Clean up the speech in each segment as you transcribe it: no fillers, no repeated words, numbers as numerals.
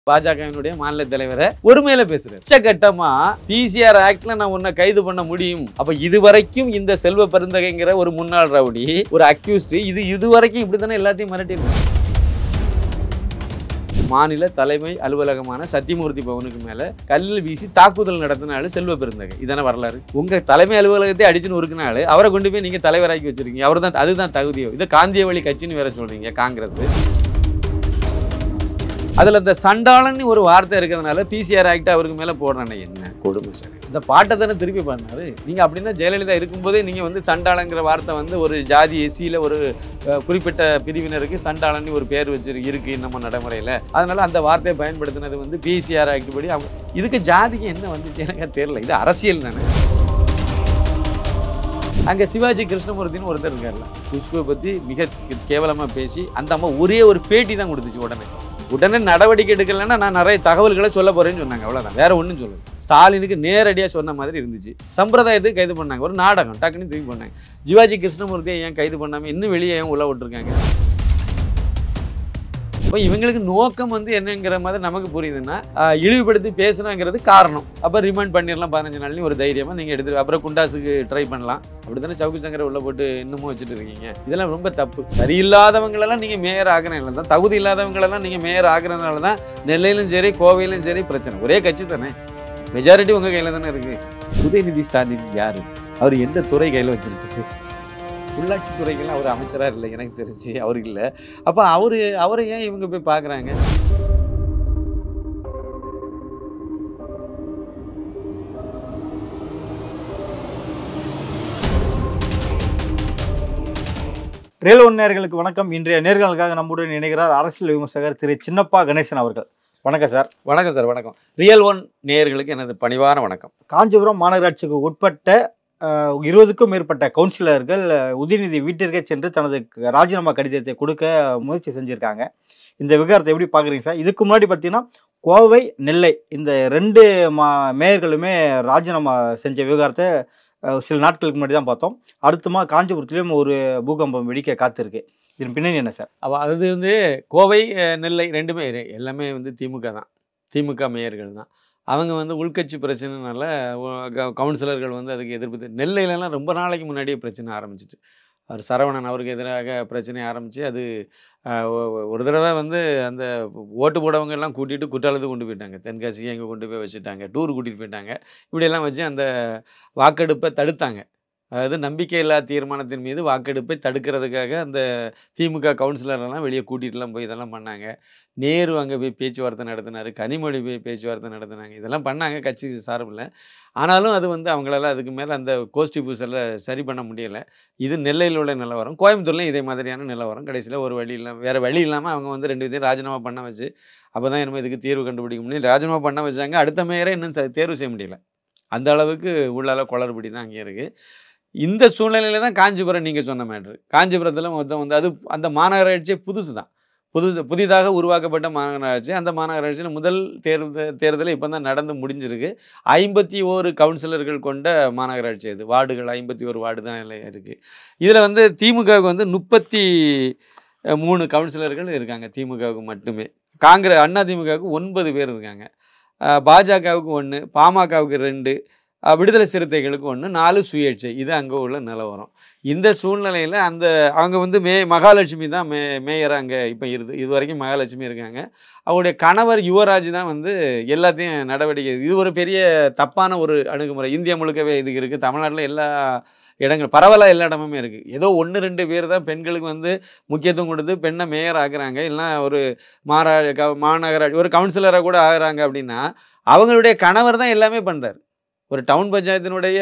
பாஜகவினுடைய மாநில தலைவரை ஒருமையில பேசுறாரு. உச்சகட்டமா பிசிஆர் ஆக்ட்ல நான் உன்னை கைது பண்ண முடியும். அப்ப இதுவரைக்கும் இந்த செல்வ பெருந்தகைங்கிற ஒரு முன்னாள் ரவுடி, ஒரு அக்யூஸ்ட், இதுவரைக்கும் இப்படித்தானே எல்லாத்தையும் மிரட்டிருக்கு. மாநில தலைமை அலுவலகமான சத்தியமூர்த்தி பவனுக்கு மேல கல்லில் வீசி தாக்குதல் நடத்தினாலும் செல்வ பெருந்தகை. இதான வரலாறு. உங்க தலைமை அலுவலகத்தை அடிச்சுன்னு ஒருக்கினால அவரை கொண்டு போய் நீங்க தலைவராக்கி வச்சிருக்கீங்க. அவர் தான், அதுதான் தகுதியோ. இது காந்திய வழி கட்சின்னு வேற சொல்றீங்க காங்கிரஸ். அதில் இந்த சண்டாளன்னு ஒரு வார்த்தை இருக்கிறதுனால பிசிஆர் ஆக்ட் அவருக்கு மேலே போடுறானே, என்ன கொடுமை சார். இந்த பாட்டை தானே திருப்பி பண்ணாரு. நீங்கள் அப்படின்னா ஜெயலலிதா இருக்கும்போதே நீங்கள் வந்து சண்டாளங்கிற வார்த்தை வந்து ஒரு ஜாதி எஸ்சியில் ஒரு குறிப்பிட்ட பிரிவினருக்கு சண்டாளன்னு ஒரு பேர் இருக்கு நம்ம நடைமுறையில். அதனால அந்த வார்த்தையை பயன்படுத்தினது வந்து பிசிஆர் ஆக்ட் படி. அவங்க இதுக்கு ஜாதிக்கு என்ன வந்துச்சு எனக்கு தெரியல. இது அரசியல் தானே. அங்கே சிவாஜி கிருஷ்ணமூர்த்தின்னு ஒருத்தர் இருக்கார்ல, குஷ்புவை பற்றி மிக கேவலமாக பேசி அந்த அம்மா ஒரே ஒரு பேட்டி தான் கொடுத்துச்சு. உடனே நடவடிக்கை எடுக்கலைன்னா நான் நிறைய தகவல்களை சொல்ல போறேன்னு சொன்னாங்க. அவ்வளோதான், வேற ஒன்றும் சொல்லுது. ஸ்டாலினுக்கு நேரடியாக சொன்ன மாதிரி இருந்துச்சு. சம்பிரதாயத்துக்கு கைது பண்ணாங்க. ஒரு நாடகம் டக்குன்னு தூக்கி பண்ணாங்க. சிவாஜி கிருஷ்ணமூர்த்தியை ஏன் கைது பண்ணாமல் இன்னும் வெளியே ஏன் உள்ள விட்டுருக்காங்க? இப்போ இவங்களுக்கு நோக்கம் வந்து என்னங்கிற மாதிரி நமக்கு புரியுதுன்னா, இழிவுபடுத்தி பேசுனாங்கிறது காரணம். அப்போ ரிமைண்ட் பண்ணிடலாம் 15 நாள்னு ஒரு தைரியமாக நீங்கள் எடுத்து அப்புறம் குண்டாஸுக்கு ட்ரை பண்ணலாம். அப்படி தானே சவுக்கு சங்கரை உள்ள போட்டு இன்னமும் வச்சுட்டு இருக்கீங்க. இதெல்லாம் ரொம்ப தப்பு. சரியில்லாதவங்களெல்லாம் நீங்கள் மேயர் ஆகிறனால தான், தகுதி இல்லாதவங்களெல்லாம் நீங்கள் மேயர் ஆகிறதுனால தான் நெல்லையிலும் சரி கோவையிலும் சரி பிரச்சனை. ஒரே கட்சி தானே, மெஜாரிட்டி உங்கள் கையில் தானே இருக்குது. உதயநிதி ஸ்டாலின் யார்? அவர் எந்த துறை கையில் வச்சுருக்கு? உள்ளாட்சி துறைகள்லாம் அவர் அமைச்சராக இல்லை எனக்கு தெரிஞ்சு, அவருக்கு இல்லை. அப்போ அவரை ஏன் இவங்க போய் பார்க்குறாங்க? ரியல் ஒன் நேயர்களுக்கு வணக்கம். இன்றைய நேர்களுக்காக நம்முடன் இணைகிறார் அரசியல் விமர்சகர் திரு சின்னப்பா கணேசன் அவர்கள். வணக்கம் சார். வணக்கம் சார். வணக்கம். ரியல் ஒன் நேயர்களுக்கு எனது பணிவான வணக்கம். காஞ்சிபுரம் மாநகராட்சிக்கு உட்பட்ட 20க்கும் மேற்பட்ட கவுன்சிலர்கள் உதயநிதி வீட்டிற்கே சென்று தனது ராஜினாமா கடிதத்தை கொடுக்க முயற்சி செஞ்சுருக்காங்க. இந்த விவகாரத்தை எப்படி பார்க்குறீங்க சார்? இதுக்கு முன்னாடி பார்த்தீங்கன்னா கோவை, நெல்லை இந்த 2 மேயர்களுமே ராஜினாமா செஞ்ச விவகாரத்தை சில நாட்களுக்கு முன்னாடி தான் பார்த்தோம். அடுத்தமா காஞ்சிபுரத்துலேயும் ஒரு பூகம்பம் வெடிக்க காத்திருக்கு. இதன் பின்னணி என்ன சார்? அது வந்து கோவை, நெல்லை ரெண்டுமே எல்லாமே வந்து திமுக தான், திமுக மேயர்கள் தான். அவங்க வந்து உள்கட்சி பிரச்சனைனால கவுன்சிலர்கள் வந்து அதுக்கு எதிர்ப்பு. நெல்லையிலலாம் ரொம்ப நாளைக்கு முன்னாடியே பிரச்சனை ஆரம்பிச்சிட்டு, அவர் சரவணன் அவருக்கு எதிராக பிரச்சனை ஆரம்பித்து அது ஒரு தடவை வந்து அந்த ஓட்டு போடவங்க எல்லாம் கூட்டிகிட்டு குற்றாலத்துக்கு கொண்டு போயிட்டாங்க. தென்காசிக்கு எங்கே கொண்டு போய் வச்சுட்டாங்க, டூர் கூட்டிகிட்டு போயிட்டாங்க. இப்படியெல்லாம் வச்சு அந்த வாக்கெடுப்பை தடுத்தாங்க. அதாவது நம்பிக்கையில்லா தீர்மானத்தின் மீது வாக்கெடுப்பை தடுக்கிறதுக்காக அந்த திமுக கவுன்சிலர்லாம் வெளியே கூட்டிகிட்டுலாம் போய் இதெல்லாம் பண்ணாங்க. நேரு அங்கே போய் பேச்சுவார்த்தை நடத்தினார், கனிமொழி போய் பேச்சுவார்த்தை நடத்தினாங்க. இதெல்லாம் பண்ணாங்க கட்சி சார்பில். ஆனாலும் அது வந்து அவங்களால அதுக்கு மேலே அந்த கோஷ்டி பூசலை சரி பண்ண முடியலை. இது நெல்லையில் உள்ள நிலவரம். கோயம்புத்தூர்லேயும் இதே மாதிரியான நிலவரம். கடைசியில் ஒரு வழி இல்லாமல், வேறு வழி இல்லாமல் அவங்க வந்து 2 பேரையும் ராஜினாமா பண்ண வச்சு, அப்போ தான் என்னமோ இதுக்கு தீர்வு கண்டுபிடிக்க முடியும், ராஜினாமா பண்ண வச்சாங்க. அடுத்த மேயரை இன்னும் தேர்வு செய்ய முடியல. அந்த அளவுக்கு உள்ளால குளறுபடி தான் அங்கே இருக்குது. இந்த சூழ்நிலையில் தான் காஞ்சிபுரம் நீங்கள் சொன்ன மேட்ரு. காஞ்சிபுரத்தில் மொத்தம் வந்து அது அந்த மாநகராட்சியே புதுசு தான், புதிதாக உருவாக்கப்பட்ட மாநகராட்சி. அந்த மாநகராட்சியில் முதல் தேர்தல் இப்போ தான் நடந்து முடிஞ்சிருக்கு. 51 கவுன்சிலர்கள் கொண்ட மாநகராட்சி அது. வார்டுகள் 51 வார்டு தான் இருக்குது. இதில் வந்து திமுகவுக்கு வந்து 33 கவுன்சிலர்கள் இருக்காங்க திமுகவுக்கு மட்டுமே. அண்ணா திமுகவுக்கு 9 பேர் இருக்காங்க. பாஜகவுக்கு 1, பாமகவுக்கு 2, விடுதலை சிறுத்தைகளுக்கு 1, 4 சுயேட்சை. இது அங்கே உள்ள நிலவரம். இந்த சூழ்நிலையில் அவங்க வந்து மகாலட்சுமி தான் மேயராக அங்கே இப்போ இது வரைக்கும் மகாலட்சுமி இருக்காங்க. அவருடைய கணவர் யுவராஜ் தான் வந்து எல்லாத்தையும் நடவடிக்கை. இது ஒரு பெரிய தப்பான ஒரு அணுகுமுறை. இந்தியா முழுக்கவே இதுக்கு இருக்குது. தமிழ்நாட்டில் எல்லா இடங்கள் பரவலாக எல்லா இடமுமே இருக்குது. ஏதோ 1-2 பேர் தான் பெண்களுக்கு வந்து முக்கியத்துவம் கொடுத்து பெண்ணை மேயர் ஆகுறாங்க. இல்லைனா ஒரு மாநகராட்சி ஒரு கவுன்சிலராக கூட ஆகுறாங்க. அப்படின்னா அவங்களுடைய கணவர் தான் எல்லாமே பண்ணுறாரு. ஒரு டவுன் பஞ்சாயத்தினுடைய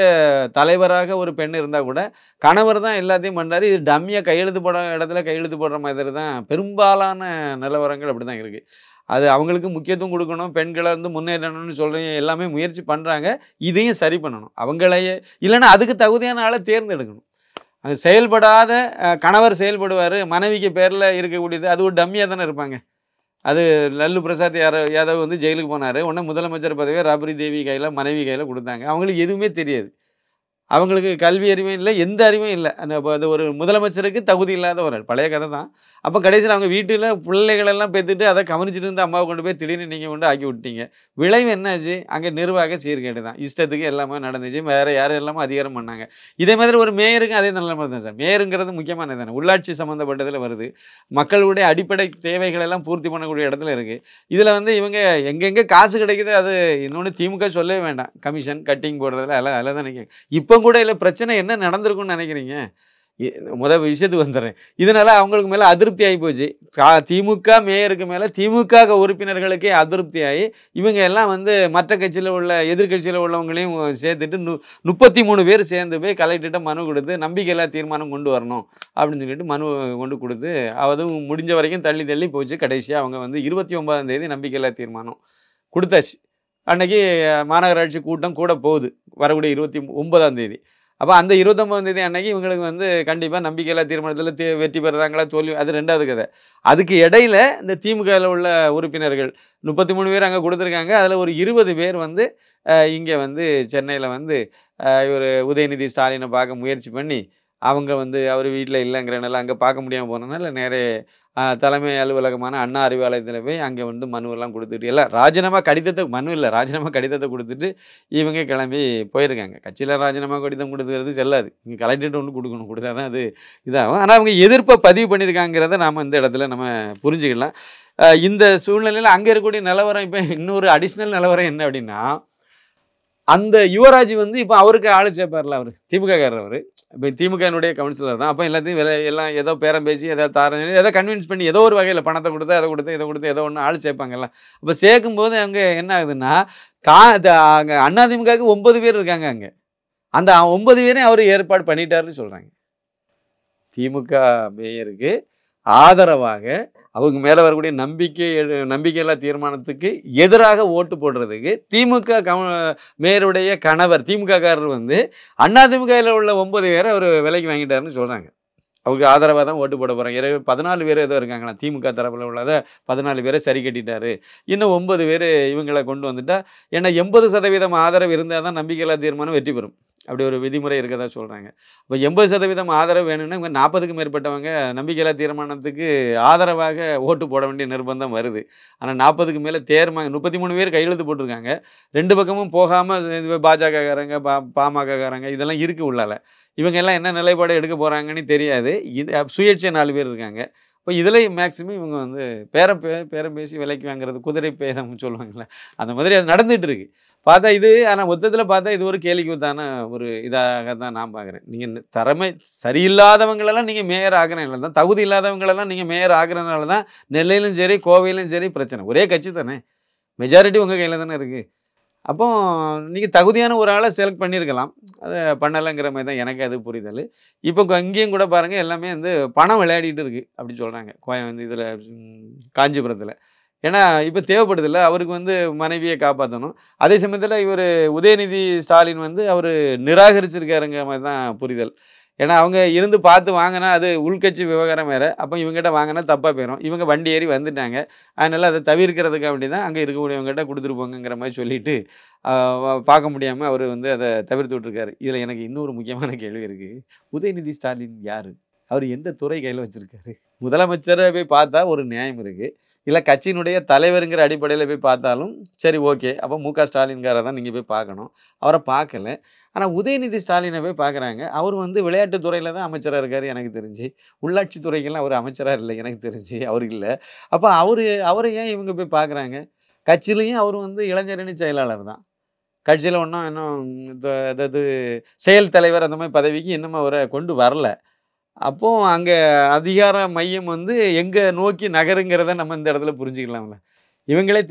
தலைவராக ஒரு பெண் இருந்தால் கூட கணவர் தான் எல்லாத்தையும் பண்ணுறாரு. இது டம்மியாக கையெழுத்து போடுற இடத்துல கையெழுத்து போடுற மாதிரி தான் பெரும்பாலான நிலவரங்கள் அப்படி தான் இருக்குது. அது அவங்களுக்கு முக்கியத்துவம் கொடுக்கணும், பெண்களை வந்து முன்னேறணும்னு சொல்கிறீங்க, எல்லாமே முயற்சி பண்ணுறாங்க. இதையும் சரி பண்ணணும். அவங்களையே இல்லைன்னா அதுக்கு தகுதியான ஆளை தேர்ந்தெடுக்கணும். அது செயல்படாத கணவர் செயல்படுவார், மனைவிக்கு பேரில் இருக்கக்கூடியது அது ஒரு டம்மியாக தானே இருப்பாங்க. அது லல்லு பிரசாத் யாதவ் வந்து ஜெயிலுக்கு போனார். உடனே முதலமைச்சர் பதவியை ராப்ரி தேவி கையில், மனைவி கையில் கொடுத்தாங்க. அவங்களுக்கு எதுவுமே தெரியாது. அவங்களுக்கு கல்வி அறிவும் இல்லை, எந்த அறிவும் இல்லை. அது ஒரு முதலமைச்சருக்கு தகுதி இல்லாத ஒரு ஆள். பழைய கதை தான். அப்போ கடைசியில் அவங்க வீட்டில் பிள்ளைகளெல்லாம் பெற்றுட்டு அதை கவனிச்சிட்டு இருந்த அம்மாவை கொண்டு போய் திடீர்னு நீங்கள் கொண்டு ஆக்கி விட்டீங்க. விளைவு என்னாச்சு? அங்கே நிர்வாக சீர்கேடு தான். இஷ்டத்துக்கு எல்லாமே நடந்துச்சு. வேறு யாரும் எல்லாமே அதிகாரம் பண்ணாங்க. இதே மாதிரி ஒரு மேயருக்கும் அதே நிலைமை தான் சார். மேயருங்கிறது முக்கியமானது தானே, உள்ளாட்சி சம்மந்தப்பட்டதில் வருது. மக்களுடைய அடிப்படை தேவைகள் எல்லாம் பூர்த்தி பண்ணக்கூடிய இடத்துல இருக்குது. இதில் வந்து இவங்க எங்கெங்கே காசு கிடைக்குது, அது இன்னொன்று திமுக சொல்லவே வேண்டாம். கமிஷன் கட்டிங் போடுறதுல அதில் தான் நினைக்கிறேன். இப்போ கூட இல்லை பிரச்சனை என்ன நடந்திருக்குன்னு நினைக்கிறீங்க? முதல் விஷயத்துக்கு வந்துடுறேன். இதனால் அவங்களுக்கு மேலே அதிருப்தி ஆகி போச்சு. திமுக மேயருக்கு மேலே திமுக உறுப்பினர்களுக்கே அதிருப்தி ஆகி இவங்க எல்லாம் வந்து மற்ற கட்சியில் உள்ள எதிர்கட்சியில் உள்ளவங்களையும் சேர்த்துட்டு 33 பேர் சேர்ந்து போய் கலெக்டர்கிட்ட மனு கொடுத்து நம்பிக்கையில்லா தீர்மானம் கொண்டு வரணும் அப்படின்னு சொல்லிட்டு மனு கொண்டு கொடுத்து அதுவும் முடிஞ்ச வரைக்கும் தள்ளி தள்ளி போச்சு. கடைசியாக அவங்க வந்து 29ஆம் தேதி நம்பிக்கையில்லா தீர்மானம் கொடுத்தாச்சு. அன்றைக்கி மாநகராட்சி கூட்டம் கூட போகுது, வரக்கூடிய 29ஆம் தேதி. அப்போ அந்த 29ஆம் தேதி அன்னைக்கு இவங்களுக்கு வந்து கண்டிப்பாக நம்பிக்கையில்லா தீர்மானத்தில் வெற்றி பெறுறாங்களா தோல்வி, அது ரெண்டாவது கதை. அதுக்கு இடையில் இந்த திமுகவில் உள்ள உறுப்பினர்கள் 33 பேர் அங்கே கொடுத்துருக்காங்க. அதில் ஒரு 20 பேர் வந்து இங்கே வந்து சென்னையில் வந்து இவர் உதயநிதி ஸ்டாலினை பார்க்க முயற்சி பண்ணி அவங்க வந்து அவர் வீட்டில் இல்லைங்கிறனால அங்கே பார்க்க முடியாமல் போனதுனால நேரே தலைமை அலுவலகமான அண்ணா அறிவாலயத்தில் போய் அங்கே வந்து மனுவெல்லாம் கொடுத்துட்டு எல்லாம் ராஜினாமா கடிதத்தை மனு இல்லை ராஜினாமா கடிதத்தை கொடுத்துட்டு இவங்க கிளம்பி போயிருக்காங்க. கட்சியில் ராஜினாமா கடிதம் கொடுத்துறது செல்லாது, இங்கே கலெக்டர்கிட்ட ஒன்று கொடுக்கணும், கொடுத்தா தான் அது இதாகும். ஆனால் அவங்க எதிர்ப்பை பதிவு பண்ணியிருக்காங்கிறத நாம் இந்த இடத்துல நம்ம புரிஞ்சுக்கலாம். இந்த சூழ்நிலையில் அங்கே இருக்கக்கூடிய நிலவரம் இப்போ இன்னொரு அடிஷ்னல் நிலவரம் என்ன அப்படின்னா, அந்த யுவராஜ் வந்து இப்போ அவருக்கு ஆளு சேர்ப்பார்ல, அவர் திமுககாரர், அவர் இப்போ திமுகனுடைய கவுன்சிலர் தான். அப்போ எல்லாத்தையும் எல்லாம் ஏதோ பேரம் பேசி ஏதோ ஏதோ கன்வின்ஸ் பண்ணி ஏதோ ஒரு வகையில் பணத்தை கொடுத்து அதை கொடுத்து இதை கொடுத்து ஏதோ ஒன்று ஆள் சேர்ப்பாங்கல்ல. அப்போ சேர்க்கும்போது அங்கே என்ன ஆகுதுன்னா அங்கே அதிமுகவுக்கு 9 பேர் இருக்காங்க. அங்கே அந்த 9 பேரையும் அவர் ஏற்பாடு பண்ணிட்டாருன்னு சொல்கிறாங்க. திமுக மேயருக்கு ஆதரவாக அவங்க மேலே வரக்கூடிய நம்பிக்கையில்லா தீர்மானத்துக்கு எதிராக ஓட்டு போடுறதுக்கு திமுக மேயருடைய கணவர் திமுககாரர் வந்து அதிமுகவில் உள்ள 9 பேரை அவர் விலைக்கு வாங்கிட்டாருன்னு சொல்கிறாங்க. அவருக்கு ஆதரவாக தான் ஓட்டு போட போகிறாங்க. 14 பேர் ஏதோ இருக்காங்களா திமுக தரப்பில் உள்ளதை 14 பேரை சரி கட்டிட்டாரு. இன்னும் 9 பேர் இவங்களை கொண்டு வந்துட்டா, ஏன்னா 80% ஆதரவு இருந்தால் தான் நம்பிக்கையில்லா தீர்மானம் வெற்றி பெறும். அப்படி ஒரு விதிமுறை இருக்கதா சொல்கிறாங்க. இப்போ 80% ஆதரவு வேணும்னா இவங்க 40க்கும் மேற்பட்டவங்க நம்பிக்கையில்லா தீர்மானத்துக்கு ஆதரவாக ஓட்டு போட வேண்டிய நிர்பந்தம் வருது. ஆனால் 40க்கு மேலே 33 பேர் கையெழுத்து போட்டிருக்காங்க. 2 பக்கமும் போகாமல் பாஜகக்காரங்க பாமகக்காரங்க இதெல்லாம் இருக்குது உள்ளால. இவங்க எல்லாம் என்ன நிலைப்பாடு எடுக்க போகிறாங்கன்னு தெரியாது. இது சுயேட்சை 4 பேர் இருக்காங்க. இப்போ இதில் மேக்ஸிமம் இவங்க வந்து பேரம் பேசி விலைக்கு வாங்குறது, குதிரை பேதம்னு சொல்லுவாங்கள்ல, அந்த மாதிரி அது நடந்துகிட்டு இருக்கு. பார்த்தா இது ஆனால் மொத்தத்தில் பார்த்தா இது ஒரு கேலிக்கூத்தான ஒரு இதாக தான் நான் பார்க்குறேன். நீங்கள் திறமை சரியில்லாதவங்களெல்லாம் நீங்கள் மேயர் ஆகிறனால தான், தகுதி இல்லாதவங்களெல்லாம் நீங்கள் மேயர் ஆகிறதுனால தான் நெல்லையிலும் சரி கோவையிலும் சரி பிரச்சனை. ஒரே கட்சி தானே, மெஜாரிட்டி உங்கள் கையில் தானே இருக்குது. அப்போ நீங்கள் தகுதியான ஒரு ஆளை செலக்ட் பண்ணியிருக்கலாம், அதை பண்ணலைங்கிற மாதிரி தான் எனக்கு அது புரிதல். இப்போ இங்கேயும் கூட பாருங்கள் எல்லாமே வந்து பணம் விளையாடிட்டு இருக்குது அப்படி சொல்கிறாங்க. வந்து இதில் காஞ்சிபுரத்தில் ஏன்னா இப்போ தேவைப்படுதில்ல, அவருக்கு வந்து மனைவியை காப்பாற்றணும். அதே சமயத்தில் இவர் உதயநிதி ஸ்டாலின் வந்து அவர் நிராகரிச்சிருக்காருங்கிற மாதிரி தான் புரிதல். ஏன்னா அவங்க இருந்து பார்த்து வாங்கினா அது உள்கட்சி விவகாரம் வேறு. அப்போ இவங்ககிட்ட வாங்கினா தப்பாக போயிடும். இவங்க வண்டி ஏறி வந்துட்டாங்க, அதனால் அதை தவிர்க்கிறதுக்கு அப்படி தான் அங்கே இருக்கக்கூடியவங்ககிட்ட கொடுத்துட்டு போங்கிற மாதிரி சொல்லிவிட்டு பார்க்க முடியாமல் அவர் வந்து அதை தவிர்த்து விட்ருக்காரு. இதில் எனக்கு இன்னொரு முக்கியமான கேள்வி இருக்குது. உதயநிதி ஸ்டாலின் யார்? அவர் எந்த துறை கையில் வச்சுருக்காரு? முதலமைச்சரை போய் பார்த்தா ஒரு நியாயம் இருக்குது, இல்லை கட்சியினுடைய தலைவருங்கிற அடிப்படையில் போய் பார்த்தாலும் சரி ஓகே. அப்போ மு க ஸ்டாலின்காரை தான் நீங்கள் போய் பார்க்கணும், அவரை பார்க்கல. ஆனால் உதயநிதி ஸ்டாலினை போய் பார்க்குறாங்க. அவர் வந்து விளையாட்டுத்துறையில் தான் அமைச்சராக இருக்கார் எனக்கு தெரிஞ்சு. உள்ளாட்சி துறைக்கெல்லாம் அவர் அமைச்சராக இல்லை எனக்கு தெரிஞ்சு, அவர் இல்லை. அப்போ அவரை ஏன் இவங்க போய் பார்க்குறாங்க? கட்சியிலையும் அவர் வந்து இளைஞரணி செயலாளர் தான். கட்சியில் இன்னும் அதாவது செயல் தலைவர் அந்த மாதிரி பதவிக்கு இன்னும் அவரை கொண்டு வரல. அப்போது அங்கே அதிகார மையம் வந்து எங்கே நோக்கி நகருங்கிறத நம்ம இந்த இடத்துல புரிஞ்சுக்கலாம்ல. இவங்களே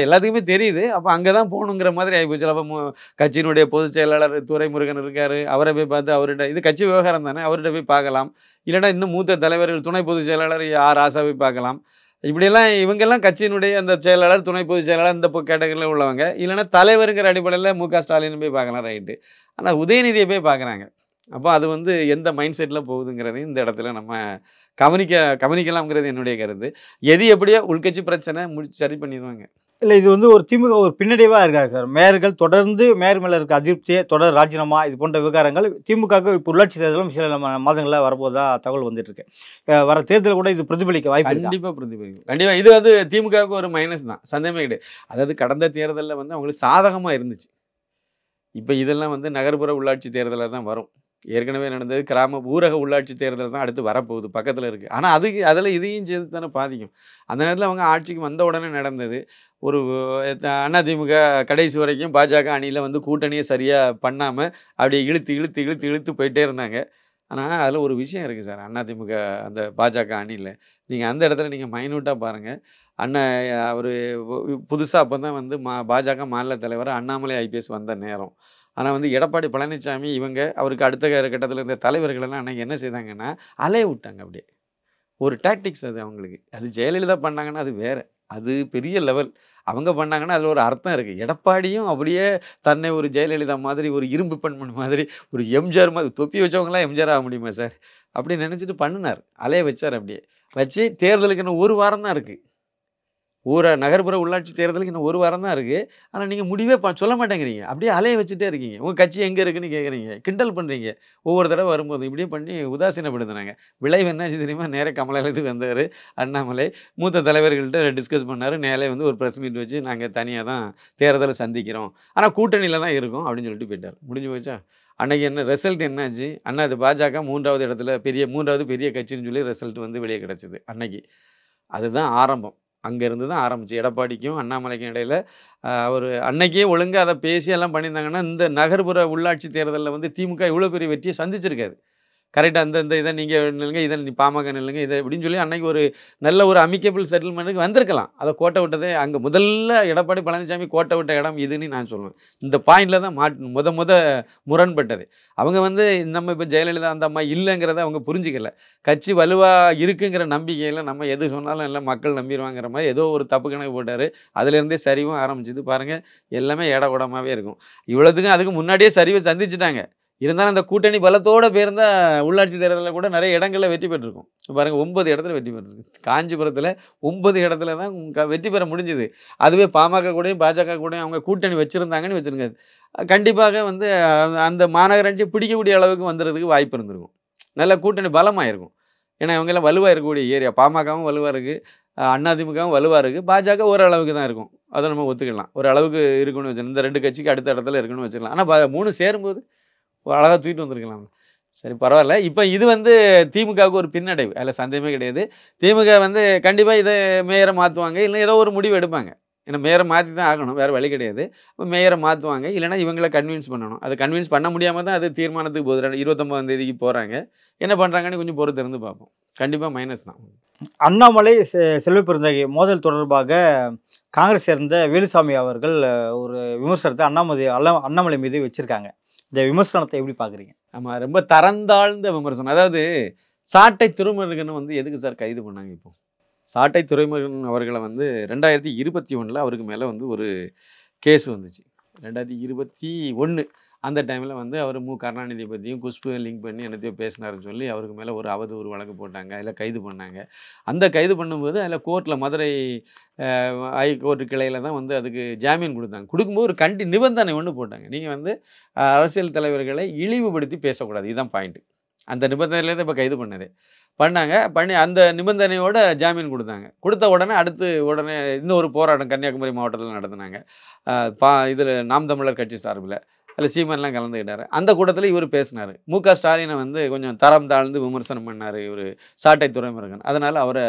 எல்லாத்துக்குமே தெரியுது. அப்போ அங்கே தான் போகணுங்கிற மாதிரி ஆகிப்போச்சு. அப்போ கட்சியினுடைய பொதுச் செயலாளர் துரைமுருகன் இருக்கார், அவரை போய் பார்த்து அவர்கிட்ட இது கட்சி விவகாரம் தானே, அவர்கிட்ட போய் பார்க்கலாம். இல்லைனா இன்னும் மூத்த தலைவர்கள் துணை பொதுச் செயலாளர் ராசா போய் பார்க்கலாம். இப்படியெல்லாம் இவங்கெல்லாம் கட்சியினுடைய அந்த செயலாளர் துணை பொதுச் செயலாளர் இந்த கேட்டகரியில் உள்ளவங்க. இல்லைனா தலைவருங்கிற அடிப்படையில் மு க ஸ்டாலின் போய் பார்க்கலாம், ரைட்டு. ஆனால் உதயநிதியை போய் பார்க்குறாங்க. அப்போ அது வந்து எந்த மைண்ட் செட்டில் போகுதுங்கிறதையும் இந்த இடத்துல நம்ம கவனிக்கலாம்ங்கிறது என்னுடைய கருத்து. எது எப்படியோ உள்கட்சி பிரச்சனை சரி பண்ணிடுவாங்க. இல்லை இது வந்து ஒரு திமுக ஒரு பின்னடைவாக இருக்காது சார். மேயர்கள் தொடர்ந்து மேயர் மேலே இருக்க அதிருப்தியை தொடர் ராஜினாமா இது போன்ற விவகாரங்கள் திமுகவுக்கு இப்போ உள்ளாட்சி தேர்தலும் சில மாதங்களில் வரப்போதா தகவல் வந்துட்டு இருக்கு. வர தேர்தல் கூட இது பிரதிபலிக்க வாய்ப்பு இருக்கா? கண்டிப்பாக பிரதிபலிக்கும். கண்டிப்பாக இது வந்து திமுகவுக்கு ஒரு மைனஸ் தான், சந்தேகமே கிடையாது. அதாவது கடந்த தேர்தலில் வந்து அவங்களுக்கு சாதகமாக இருந்துச்சு. இப்போ இதெல்லாம் வந்து நகர்ப்புற உள்ளாட்சி தேர்தலில் தான் வரும். ஏற்கனவே நடந்தது ஊரக உள்ளாட்சி தேர்தல் தான் அடுத்து வரப்போகுது, பக்கத்தில் இருக்குது. ஆனால் அதில் இதையும் சேர்த்து தானே பாதிக்கும். அந்த நேரத்தில் அவங்க ஆட்சிக்கு வந்த உடனே நடந்தது ஒரு அதிமுக கடைசி வரைக்கும் பாஜக அணியில் வந்து கூட்டணியை சரியாக பண்ணாமல் அப்படியே இழுத்து இழுத்து இழுத்து இழுத்து போயிட்டே இருந்தாங்க. ஆனால் அதில் ஒரு விஷயம் இருக்குது சார், அதிமுக அந்த பாஜக அணியில் நீங்கள் அந்த இடத்துல நீங்கள் மைனூட்டாக பாருங்கள். அவர் புதுசாக அப்போ தான் வந்து பாஜக மாநில தலைவர் அண்ணாமலை ஐபிஎஸ் வந்த நேரம். ஆனால் வந்து எடப்பாடி பழனிசாமி அவருக்கு அடுத்த கட்டத்தில் இருந்த தலைவர்களெல்லாம் அன்றைக்கி என்ன செய்தாங்கன்னா அலைய விட்டாங்க. அப்படியே ஒரு டாக்டிக்ஸ் அது அவங்களுக்கு. அது ஜெயலலிதா பண்ணாங்கன்னா அது வேறு, அது பெரிய லெவல். அவங்க பண்ணாங்கன்னா அதில் ஒரு அர்த்தம் இருக்குது. எடப்பாடியும் அப்படியே தன்னை ஒரு ஜெயலலிதா மாதிரி, ஒரு இரும்பு பெண்மணி மாதிரி, ஒரு எம்ஜிஆர் மாதிரி, தொப்பி வச்சவங்களாம் எம்ஜிஆர் ஆக முடியுமா சார் அப்படி நினச்சிட்டு பண்ணினார், அலைய வச்சார். அப்படியே வச்சு தேர்தலுக்கு இன்னும் ஒரு வாரம் தான் இருக்குது. நகர்ப்புற உள்ளாட்சி தேர்தலுக்கு இன்னும் ஒரு வாரம் தான் இருக்குது. ஆனால் நீங்கள் முடிவே சொல்ல மாட்டேங்கிறீங்க. அப்படியே அலைய வச்சுட்டே இருக்கீங்க. உங்கள் கட்சி எங்கே இருக்குன்னு கேட்குறீங்க, கிண்டல் பண்ணுறீங்க. ஒவ்வொரு தடவை வரும்போது இப்படியே பண்ணி உதாசீனப்படுத்தினாங்க. விளைவு என்னாச்சு தெரியுமா? நேராக கமலாலயத்துக்கு வந்தார் அண்ணாமலை. மூத்த தலைவர்கள்ட்ட டிஸ்கஸ் பண்ணார். நேரே வந்து ஒரு ப்ரெஸ் மீட் வச்சு நாங்கள் தனியாக தான் தேர்தலை சந்திக்கிறோம், ஆனால் கூட்டணியில் தான் இருக்கும் அப்படின்னு சொல்லிட்டு போயிட்டார். முடிஞ்சு போச்சா? அன்றைக்கி என்ன ரிசல்ட் என்னாச்சு? அது பாஜக மூன்றாவது இடத்துல மூன்றாவது பெரிய கட்சின்னு சொல்லி ரிசல்ட் வந்து வெளியே கிடச்சிது அன்னைக்கு. அதுதான் ஆரம்பம். அங்கேருந்து தான் ஆரம்பிச்சு எடப்பாடிக்கும் அண்ணாமலைக்கும் இடையில் அவர் அன்னைக்கே ஒழுங்காக அதை பேசி எல்லாம் பண்ணியிருந்தாங்கன்னா இந்த நகர்ப்புற உள்ளாட்சி தேர்தலில் வந்து திமுக இவ்வளோ பெரிய வெற்றியை சந்திச்சிருக்காது. கரெக்டாக அந்த இதை நீங்கள் நில்லுங்க, இதை பாமக நில்லுங்க, இதை இப்படின்னு சொல்லி அன்றைக்கி ஒரு நல்ல ஒரு அமிக்கபிள் செட்டில்மெண்ட்டுக்கு வந்திருக்கலாம். அதை கோட்டை விட்டதே அங்கே முதல்ல எடப்பாடி பழனிசாமி கோட்டை விட்ட இடம் இதுன்னு நான் சொல்லுவேன். இந்த பாயிண்டில் தான் முரண்பட்டது. அவங்க வந்து நம்ம இப்போ ஜெயலலிதா அந்த அம்மா இல்லைங்கிறத அவங்க புரிஞ்சிக்கல. கட்சி வலுவாக இருக்குங்கிற நம்பிக்கையில் நம்ம எது சொன்னாலும் எல்லாம் மக்கள் நம்பிடுவாங்கிற மாதிரி ஏதோ ஒரு தப்பு கணக்கு போட்டார். அதுலேருந்தே சரிவும் ஆரம்பிச்சிது. பாருங்கள், எல்லாமே ஏடகூடமாகவே இருக்கும். இவ்வளோத்துக்கும் அதுக்கு முன்னாடியே சரிவை சந்திச்சுட்டாங்க. இருந்தாலும் அந்த கூட்டணி பலத்தோடு போயிருந்தால் உள்ளாட்சி தேர்தலில் கூட நிறைய இடங்களில் வெற்றி பெற்றிருக்கும். பாருங்கள், 9 இடத்துல வெற்றி பெற்றிருக்கு. காஞ்சிபுரத்தில் 9 இடத்துல தான் வெற்றி பெற முடிஞ்சுது. அதுவே பாமக கூடயும் பாஜக கூடயும் அவங்க கூட்டணி வச்சுருந்தாங்கன்னு வச்சுருங்க, கண்டிப்பாக வந்து அந்த மாநகராட்சி பிடிக்கக்கூடிய அளவுக்கு வந்துடுறதுக்கு வாய்ப்பு இருந்திருக்கும். நல்ல கூட்டணி பலமாயிருக்கும். ஏன்னா இவங்கெல்லாம் வலுவாக இருக்கக்கூடிய ஏரியா. பாமகவும் வலுவாக இருக்குது, அதிமுகவும் வலுவாக இருக்குது, பாஜக ஓரளவுக்கு தான் இருக்கும். அதை நம்ம ஒத்துக்கலாம். ஒரு அளவுக்கு இருக்குன்னு வச்சுக்கலாம். இந்த 2 கட்சிக்கு அடுத்த இடத்துல இருக்குன்னு வச்சுக்கலாம். ஆனால் 3 சேரும்போது அழகாக தூக்கிட்டு வந்திருக்கலாம். சரி, பரவாயில்ல. இப்போ இது வந்து திமுகவுக்கு ஒரு பின்னடைவு, அதில் சந்தேகமே கிடையாது. திமுக வந்து கண்டிப்பாக இதை மேயரை மாற்றுவாங்க, இல்லை ஏதோ ஒரு முடிவு எடுப்பாங்க. ஏன்னா மேயரை மாற்றி தான் ஆகணும், வேறு வழி கிடையாது. இப்போ மேயரை மாற்றுவாங்க, இல்லைனா இவங்களை கன்வின்ஸ் பண்ணணும். அது கன்வின்ஸ் பண்ண முடியாமல் தான் அது தீர்மானத்துக்கு போகுது. 29ஆம் தேதிக்கு போகிறாங்க. என்ன பண்ணுறாங்கன்னு கொஞ்சம் பொறுத்து இருந்து பார்ப்போம். கண்டிப்பாக மைனஸ் தான். அண்ணாமலை செல்வப்பெருந்தகை மோதல் தொடர்பாக காங்கிரஸ் சேர்ந்த வேலுசாமி அவர்கள் ஒரு விமர்சனத்தை அண்ணாமலை மீது வச்சுருக்காங்க. இந்த விமர்சனத்தை எப்படி பார்க்குறீங்க? ஆமாம், ரொம்ப தரந்தாழ்ந்த விமர்சனம். அதாவது சாட்டை துரைமுருகனை வந்து எதுக்கு சார் கைது பண்ணாங்க? இப்போ சாட்டை துரைமுருகன் அவர்களை வந்து 2021 அவருக்கு மேலே வந்து ஒரு கேஸ் வந்துச்சு. 2021 அந்த டைமில் வந்து அவர் கருணாநிதியை பற்றியும் குஷ்பு லிங்க் பண்ணி என்னத்தையோ பேசினாருன்னு சொல்லி அவருக்கு மேலே ஒரு அவதூறு வழக்கு போட்டாங்க. அதில் கைது பண்ணாங்க. அந்த கைது பண்ணும்போது அதில் கோர்ட்டில் மதுரை ஹைகோர்ட்டு கிளையில் தான் வந்து அதுக்கு ஜாமீன் கொடுத்தாங்க. கொடுக்கும்போது ஒரு நிபந்தனை ஒன்று போட்டாங்க. நீங்கள் வந்து அரசியல் தலைவர்களை இழிவுபடுத்தி பேசக்கூடாது, இதுதான் பாயிண்ட்டு. அந்த நிபந்தனையிலேருந்து இப்போ கைது பண்ணி அந்த நிபந்தனையோட ஜாமீன் கொடுத்தாங்க. கொடுத்த உடனே இன்னொரு போராட்டம் கன்னியாகுமரி மாவட்டத்தில் நடத்தினாங்க. இதில் நாம் தமிழர் கட்சி சார்பில் அதில் சீமான்லாம் கலந்துக்கிட்டார். அந்த கூட்டத்தில் இவர் பேசினார். ஸ்டாலினை வந்து கொஞ்சம் தரம் தாழ்ந்து விமர்சனம் பண்ணார் இவர், சாட்டை துரைமுருகன். அதனால் அவரை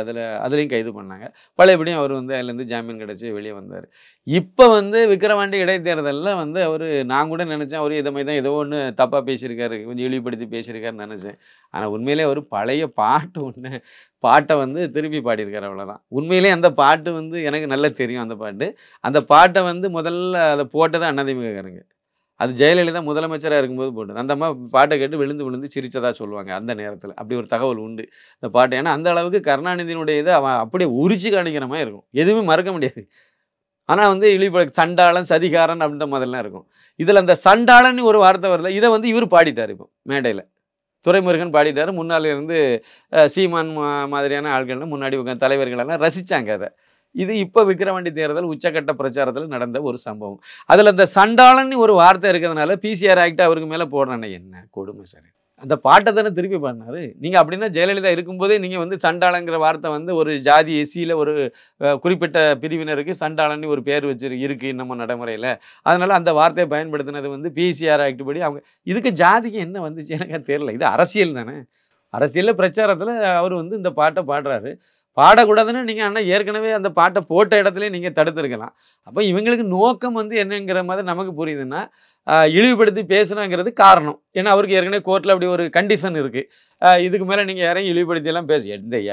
அதுலேயும் கைது பண்ணாங்க. பழையபடியும் அவர் வந்து அதுலேருந்து ஜாமீன் கிடச்சி வெளியே வந்தார். இப்போ வந்து விக்கிரவாண்டி இடைத்தேர்தலில் வந்து நான் கூட நினச்சேன் அவர் இதை மாதிரி தான் ஏதோ ஒன்று தப்பாக பேசியிருக்காரு, கொஞ்சம் இழிவுபடுத்தி பேசியிருக்காருன்னு நினச்சேன். ஆனால் உண்மையிலே அவர் பழைய பாட்டை வந்து திருப்பி பாடியிருக்காரு, அவ்வளோதான். உண்மையிலே அந்த பாட்டு வந்து எனக்கு நல்லா தெரியும். அந்த பாட்டை வந்து முதல்ல அதை போட்டது அதிமுககாரங்க. அது ஜெயலலிதா முதலமைச்சராக இருக்கும்போது போட்டது. அந்த அம்மா பாட்டை கேட்டு விழுந்து சிரித்ததாக சொல்லுவாங்க அந்த நேரத்தில். அப்படி ஒரு தகவல் உண்டு இந்த பாட்டு. ஏன்னா அந்த அளவுக்கு கருணாநிதியினுடைய இதை அவன் அப்படியே உரிச்சு காணிக்கிற மாதிரி இருக்கும், எதுவுமே மறக்க முடியாது. ஆனால் வந்து சண்டாளன் சதிகாரன் அப்படின்ற மாதிரிலாம் இருக்கும். இதில் அந்த சண்டாளன்னு ஒரு வார்த்தை வரல. இதை வந்து இவர் பாடிட்டார். இப்போ மேடையில் துரைமுருகன் பாடிட்டார். முன்னால் இருந்து சீமான் மாதிரியான ஆட்கள்லாம் முன்னாடி தலைவர்களெல்லாம் ரசித்தாங்க அதை. இது இப்போ விக்கிரவாண்டி தேர்தல் உச்சக்கட்ட பிரச்சாரத்தில் நடந்த ஒரு சம்பவம். அதில் அந்த சண்டாளன்னு ஒரு வார்த்தை இருக்கிறதுனால பிசிஆர் ஆக்ட் அவருக்கு மேலே போடுறானே, என்ன கொடுமை சார். அந்த பாட்டை தானே திருப்பி பாடினாரு. நீங்கள் அப்படின்னா ஜெயலலிதா இருக்கும்போதே நீங்கள் வந்து சண்டாளங்கிற வார்த்தை வந்து ஒரு ஜாதி எஸ்சியில் ஒரு குறிப்பிட்ட பிரிவினருக்கு சண்டாளன்னு ஒரு பேர் இருக்குது நம்ம நடைமுறையில். அதனால் அந்த வார்த்தையை பயன்படுத்தினது வந்து பிசிஆர் ஆக்ட் படி அவங்க. இதுக்கு ஜாதிக்கு என்ன வந்துச்சு எனக்கு தெரியல. இது அரசியல் தானே. அரசியலில் பிரச்சாரத்தில் அவர் வந்து இந்த பாட்டை பாடுறாரு. பாடக்கூடாதுன்னு நீங்கள் ஆனால் ஏற்கனவே அந்த பாட்டை போட்ட இடத்துல நீங்கள் தடுத்துருக்கலாம். அப்போ இவங்களுக்கு நோக்கம் வந்து என்னங்கிற மாதிரி நமக்கு புரியுதுன்னா, இழிவுபடுத்தி பேசுனாங்கிறது காரணம். ஏன்னா அவருக்கு ஏற்கனவே கோர்ட்டில் அப்படி ஒரு கண்டிஷன் இருக்குது. இதுக்கு மேலே நீங்கள் யாரையும் இழிவுபடுத்தியெல்லாம்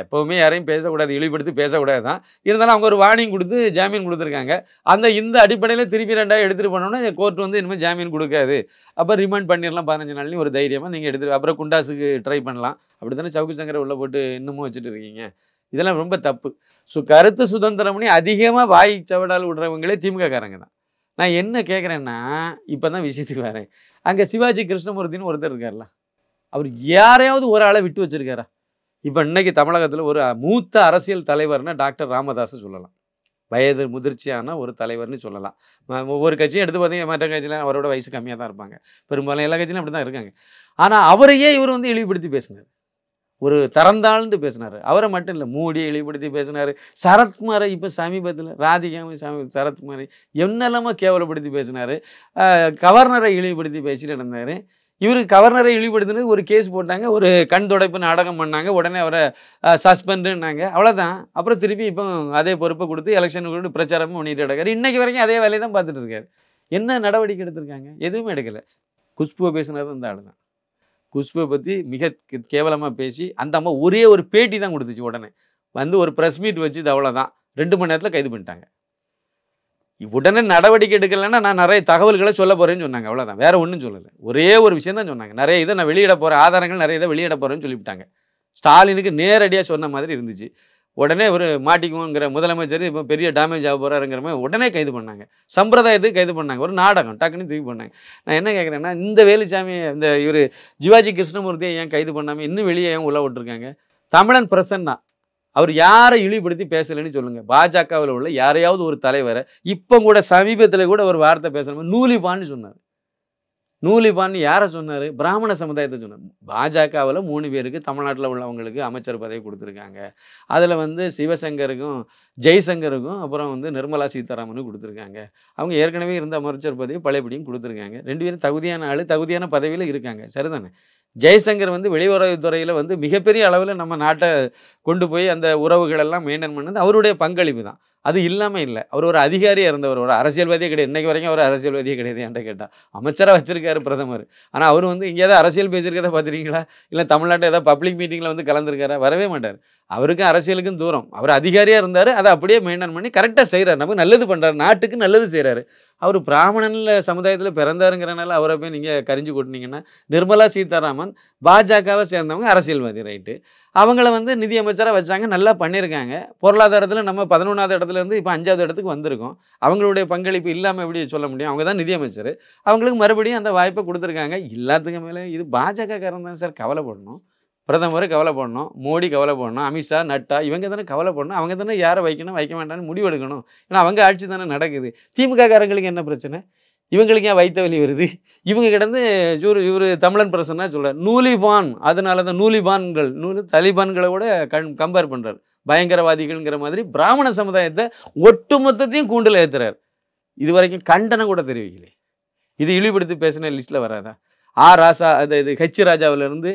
எப்போவுமே யாரையும் பேசக்கூடாது, இழிவுபடுத்தி பேசக்கூடாது தான். இருந்தாலும் அவங்க ஒரு வார்னிங் கொடுத்து ஜாமீன் கொடுத்துருக்காங்க. இந்த அடிப்படையில் திருப்பி 2 எடுத்துகிட்டு போனோன்னா கோர்ட் வந்து இனிமேல் ஜாமீன் கொடுக்காது. அப்போ ரிமாண்ட் பண்ணிடலாம் 15 நாள்லையும் ஒரு தைரியமாக நீங்கள் எடுத்துகிட்டு அப்புறம் குண்டாஸுக்கு ட்ரை பண்ணலாம். அப்படி தானே சவுக்கு சங்கரை உள்ளே போட்டு இன்னமும் வச்சுட்டு இருக்கீங்க. இதெல்லாம் ரொம்ப தப்பு. கருத்து சுதந்திரம்னு அதிகமாக வாய் சவடால் விடுறவங்களே திமுக காரங்க தான். நான் என்ன கேட்குறேன்னா, இப்போ தான் விஷயத்துக்கு வரேன். அங்கே சிவாஜி கிருஷ்ணமூர்த்தின்னு ஒருத்தர் இருக்கார்ல, அவர் யாரையாவது ஒரு ஆளை விட்டு வச்சிருக்காரா? இப்போ இன்னைக்கு தமிழகத்தில் ஒரு மூத்த அரசியல் தலைவர்னா டாக்டர் ராமதாஸ் சொல்லலாம். வயது முதிர்ச்சியான ஒரு தலைவர்னு சொல்லலாம். ஒவ்வொரு கட்சியும் எடுத்து பார்த்தீங்கன்னா மற்ற கட்சியில் அவரோட வயசு கம்மியாக தான் இருப்பாங்க. பெரும்பாலும் எல்லா கட்சியிலும் அப்படி தான் இருக்காங்க. ஆனால் அவரையே இவர் வந்து இழிவுபடுத்தி பேசினார். ஒரு தரந்தாழ்ந்து பேசினார். அவரை மட்டும் இல்லை, மோடியை இழிவுபடுத்தி பேசினார். சரத்குமாரை இப்போ சமீபத்தில் ராதிகாவை சரத்குமாரை என்னெல்லாமோ கேவலப்படுத்தி பேசினார். கவர்னரை இழிவுபடுத்தி பேசிட்டு இருந்தார். இவருக்கு கவர்னரை இழிவுபடுத்தினது ஒரு கேஸ் போட்டாங்க, ஒரு கண் துடைப்பு நாடகம் பண்ணாங்க, உடனே அவரை சஸ்பெண்டுன்னாங்க. அவ்வளோதான். அப்புறம் திருப்பி இப்போ அதே பொறுப்பை கொடுத்து எலெக்ஷனுக்கு பிரச்சாரமும் பண்ணிட்டு இருக்காரு. இன்றைக்கு வரைக்கும் அதே வேலையை தான் பார்த்துட்டு இருக்காரு. என்ன நடவடிக்கை எடுத்திருக்காங்க? எதுவுமே எடுக்கலை. குஷ்புவை பேசினது அந்த ஆள் தான். குஷ்புவை பற்றி மிக கேவலமாக பேசி அந்த அம்மா ஒரே ஒரு பேட்டி தான் கொடுத்துச்சு. உடனே வந்து ஒரு ப்ரெஸ் மீட் வச்சு இது அவ்வளோதான், 2 மணி நேரத்தில் கைது பண்ணிட்டாங்க. உடனே நடவடிக்கை எடுக்கலைன்னா நான் நிறைய தகவல்களை சொல்ல போகிறேன்னு சொன்னாங்க. அவ்வளோதான், வேறு ஒன்றும் சொல்லலை. ஒரே ஒரு விஷயம் தான் சொன்னாங்க. நிறைய இதை நான் வெளியிட போகிறேன், ஆதாரங்கள் நிறைய இதை வெளியிட போகிறேன்னு சொல்லிவிட்டாங்க. ஸ்டாலினுக்கு நேரடியாக சொன்ன மாதிரி இருந்துச்சு. உடனே ஒரு மாட்டிக்குவோங்கிற முதலமைச்சர் இப்போ பெரிய டேமேஜ் ஆக போகிறாருங்கிற மாதிரி உடனே கைது பண்ணாங்க. சம்பிரதாயத்துக்கு கைது பண்ணாங்க. ஒரு நாடகம் டக்குன்னு தூக்கி பண்ணாங்க. நான் என்ன கேட்குறேன்னா, இந்த வேலுச்சாமி இந்த இவர் சிவாஜி கிருஷ்ணமூர்த்தியை ஏன் கைது பண்ணாமல் இன்னும் வெளியே ஏன் உள்ள விட்டுருக்காங்க? தமிழன் பிரசன்னா அவர் யாரை இழிவுபடுத்தி பேசலைன்னு சொல்லுங்கள். பாஜகவில் உள்ள யாரையாவது ஒரு தலைவரை இப்போ கூட சமீபத்தில் கூட ஒரு வார்த்தை பேசணும், நூலிபான்னு சொன்னார். நூலிபான்னு யாரை சொன்னார்? பிராமண சமுதாயத்தை சொன்னார். பாஜகவில் 3 பேருக்கு தமிழ்நாட்டில் உள்ளவங்களுக்கு அமைச்சர் பதவி கொடுத்துருக்காங்க. அதில் வந்து சிவசங்கருக்கும் ஜெய்சங்கருக்கும் அப்புறம் வந்து நிர்மலா சீதாராமனும் கொடுத்துருக்காங்க. அவங்க ஏற்கனவே இருந்த அமைச்சர் பதவி பழையபடியும் கொடுத்துருக்காங்க. 2 பேரும் தகுதியான ஆள், தகுதியான பதவியில் இருக்காங்க. சரிதானே? ஜெய்சங்கர் வந்து வெளியுறவுத்துறையில் வந்து மிகப்பெரிய அளவில் நம்ம நாட்டை கொண்டு போய் அந்த உறவுகளெல்லாம் மெயின்டைன் பண்ணது அவருடைய பங்களிப்பு தான். அது இல்லாமல் இல்லை. அவர் ஒரு அதிகாரியாக இருந்தவர், ஒரு அரசியல்வாதியே கிடையாது. இன்றைக்கு வரைக்கும் அவர் அரசியல்வாதியே கிடையாது. என்கிட்ட கேட்டால் அமைச்சராக வச்சுருக்காரு பிரதமர். ஆனால் அவர் வந்து எங்கேயாவது அரசியல் பேசியிருக்கதை பார்த்துருக்கீங்களா? இல்லை தமிழ்நாட்டை ஏதாவது பப்ளிக் மீட்டிங்கில் வந்து கலந்துருக்காரா? வரவே மாட்டார். அவருக்கும் அரசியலுக்கும் தூரம். அவர் அதிகாரியாக இருந்தார், அதை அப்படியே மெயின்டைன் பண்ணி கரெக்டாக செய்கிறார். நமக்கு நல்லது பண்ணுறாரு, நாட்டுக்கு நல்லது செய்கிறாரு. அவர் பிராமணனில் சமுதாயத்தில் பிறந்தாருங்கிறனால அவரை போய் நீங்கள் கரிஞ்சு கொட்டினீங்கன்னா, நிர்மலா சீதாராமன் பாஜகவை சேர்ந்தவங்க அரசியல்வாதி, ரைட்டு. அவங்கள வந்து நிதியமைச்சராக வச்சாங்க, நல்லா பண்ணியிருக்காங்க. பொருளாதாரத்தில் நம்ம 11வது இடத்துலேருந்து இப்போ 5வது இடத்துக்கு வந்திருக்கோம். அவங்களுடைய பங்களிப்பு இல்லாமல் எப்படி சொல்ல முடியும்? அவங்க தான் நிதியமைச்சர். அவங்களுக்கு மறுபடியும் அந்த வாய்ப்பை கொடுத்துருக்காங்க. எல்லாத்துக்கும் மேலே இது பாஜகக்காரன் தான் சார் கவலைப்படணும். பிரதமர் கவலைப்படணும், மோடி கவலைப்படணும், அமித்ஷா, நட்டா இவங்க தானே கவலைப்படணும். அவங்க தானே யாரை வைக்கணும் வைக்க வேண்டாம்னு முடிவெடுக்கணும். ஏன்னா அவங்க ஆட்சி தானே நடக்குது. திமுக காரங்களுக்கு என்ன பிரச்சனை? இவங்களுக்கு ஏன் வைத்த வலி வருது? இவங்க கிடந்து இவர் தமிழன் பிரசன்னா சொல்கிறார் நூலிபான். அதனால தான் நூலிபான்கள் தலிபான்களை கூட கம்பேர் பண்ணுறார். பயங்கரவாதிகள்ங்கிற மாதிரி பிராமண சமுதாயத்தை ஒட்டுமொத்தத்தையும் கூண்டில் ஏற்றுறார். இது வரைக்கும் கண்டனம் கூட தெரிவிக்கலை. இது இழிவுபடுத்தி பேசின லிஸ்ட்டில் வராதா? ராசா இது ராஜாவிலேருந்து